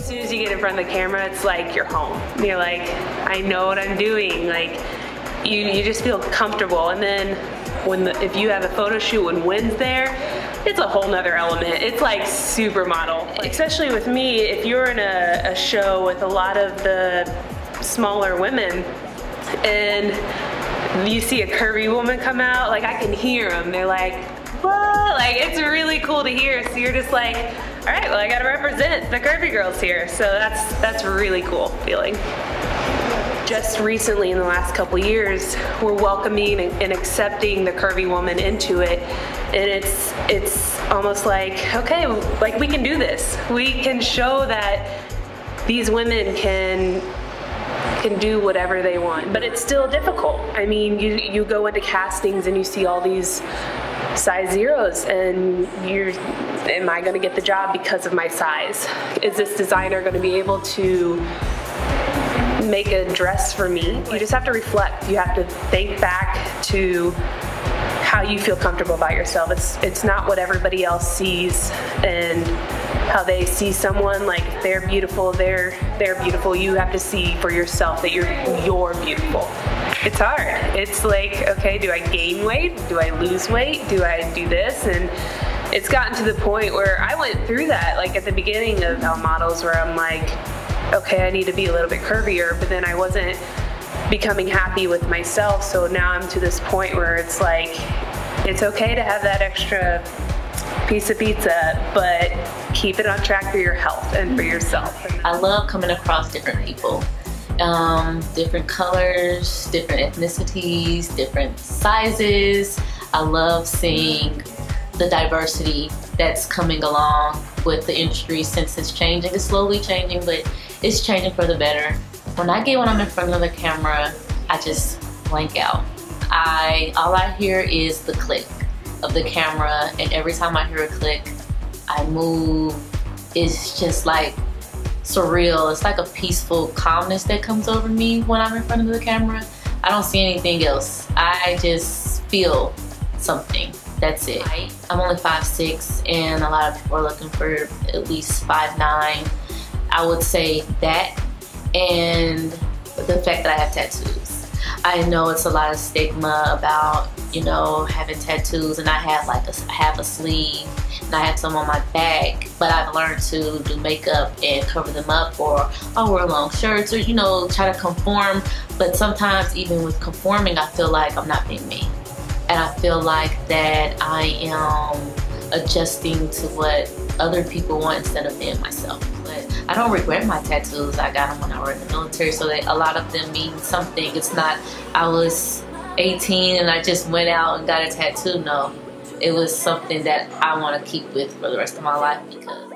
As soon as you get in front of the camera, it's like you're home. You're like, I know what I'm doing. Like, you just feel comfortable. And then if you have a photo shoot when Wynn's there, it's a whole nother element. It's like supermodel. Especially with me, if you're in a show with a lot of the smaller women and you see a curvy woman come out, like I can hear them. They're like, what? Like, it's really cool to hear. So you're just like, all right, well, I gotta represent the curvy girls here. So that's a really cool feeling. Just recently, in the last couple years, we're welcoming and accepting the curvy woman into it. And it's almost like, okay, like we can do this. We can show that these women can do whatever they want. But it's still difficult. I mean, you go into castings and you see all these size zeros and am I gonna get the job because of my size? Is this designer gonna be able to make a dress for me? You just have to reflect. You have to think back to how you feel comfortable about yourself. It's not what everybody else sees and how they see someone. Like, if they're beautiful, they're beautiful. You have to see for yourself that you're beautiful. It's hard. It's like, okay, do I gain weight? Do I lose weight? Do I do this? And it's gotten to the point where I went through that, like at the beginning of L Models, where I'm like, okay, I need to be a little bit curvier, but then I wasn't becoming happy with myself. So now I'm to this point where it's like, it's okay to have that extra piece of pizza, but keep it on track for your health and for yourself. I love coming across different people, different colors, different ethnicities, different sizes. I love seeing the diversity that's coming along with the industry since it's changing. It's slowly changing, but it's changing for the better. When I'm in front of the camera, I just blank out. All I hear is the click of the camera, and every time I hear a click, I move. It's just like surreal. It's like a peaceful calmness that comes over me when I'm in front of the camera. I don't see anything else. I just feel something. That's it. I'm only 5'6", and a lot of people are looking for at least 5'9". I would say that, and the fact that I have tattoos. I know it's a lot of stigma about, you know, having tattoos, and I have like half a sleeve, and I have some on my back, but I've learned to do makeup and cover them up, or I'll wear long shirts, or, you know, try to conform. But sometimes even with conforming, I feel like I'm not being me. And I feel like that I am adjusting to what other people want instead of being myself. But I don't regret my tattoos. I got them when I was in the military, so that a lot of them mean something. It's not, I was 18 and I just went out and got a tattoo. No, it was something that I want to keep with for the rest of my life, because